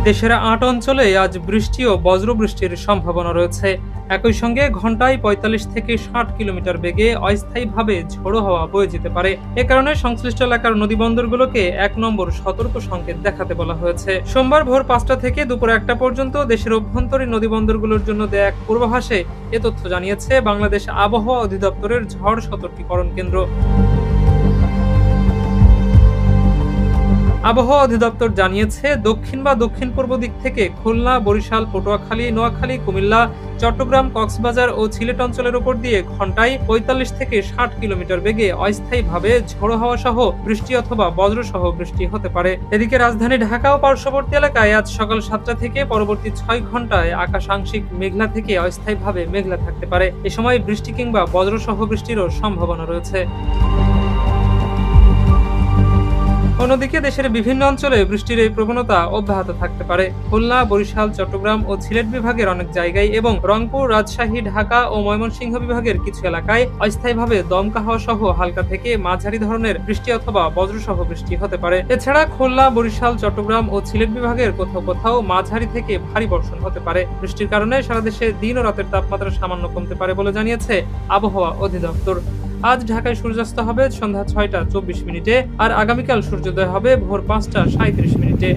দেশের ৮ অঞ্চলে আজ বৃষ্টি ও বজ্রবৃষ্টির সম্ভাবনা রয়েছে। একই সঙ্গে ঘন্টায় ৪৫ থেকে ৬০ কিলোমিটার বেগে অস্থায়ীভাবে ঝোড়ো হাওয়া বয়ে যেতে পারে। এ কারণে সংশ্লিষ্ট এলাকার নদীবন্দরগুলোকে ১ নম্বর সতর্ক সংকেত দেখাতে বলা হয়েছে। সোমবার ভোর ৫টা থেকে দুপুর ১টা পর্যন্ত দেশের অভ্যন্তরীণ নদীবন্দরগুলোর জন্য দেয়া এক পূর্বাভাসে এ তথ্য জানিয়েছে বাংলাদেশ আবহাওয়া অধিদপ্তরের ঝড় সতর্কীকরণ কেন্দ্র। আবহাওয়া অধিদপ্তর জানিয়েছে, দক্ষিণ বা দক্ষিণ পূর্ব দিক থেকে খুলনা, বরিশাল, পটুয়াখালী, নোয়াখালী, কুমিল্লা, চট্টগ্রাম, কক্সবাজার ও সিলেট অঞ্চলের উপর দিয়ে ঘন্টায় ৪৫ থেকে ৬০ কিলোমিটার বেগে অস্থায়ীভাবে ঝোড়ো হাওয়া সহ বৃষ্টি অথবা বজ্রসহ বৃষ্টি হতে পারে। এদিকে রাজধানী ঢাকা ও পার্শ্ববর্তী এলাকায় আজ সকাল ৭টা থেকে পরবর্তী ৬ ঘন্টায় আকাশ আংশিক মেঘলা থেকে অস্থায়ীভাবে মেঘলা থাকতে পারে। এ সময় বৃষ্টি কিংবা বজ্রসহ বৃষ্টিরও সম্ভাবনা রয়েছে। অন্যদিকে দেশের বিভিন্ন অঞ্চলে বৃষ্টির এই প্রবণতা অব্যাহত থাকতে পারে। খুলনা, বরিশাল, চট্টগ্রাম ও সিলেট বিভাগের অনেক জায়গায় এবং রংপুর, রাজশাহী, ঢাকা ও ময়মনসিংহ বিভাগের কিছু এলাকায় অস্থায়ীভাবে দমকা হাওয়া সহ হালকা থেকে মাঝারি ধরনের বৃষ্টি অথবা বজ্রসহ বৃষ্টি হতে পারে। এছাড়া খুলনা, বরিশাল, চট্টগ্রাম ও সিলেট বিভাগের কোথাও কোথাও মাঝারি থেকে ভারী বর্ষণ হতে পারে। বৃষ্টির কারণে সারা দেশে দিন ও রাতের তাপমাত্রা সামান্য কমতে পারে বলে জানিয়েছে আবহাওয়া অধিদপ্তর। আজ ঢাকায় সূর্যাস্ত হবে সন্ধ্যা ৬টা ২৪ মিনিটে আর আগামীকাল সূর্যোদয় হবে ভোর ৫টা ৩৭ মিনিটে।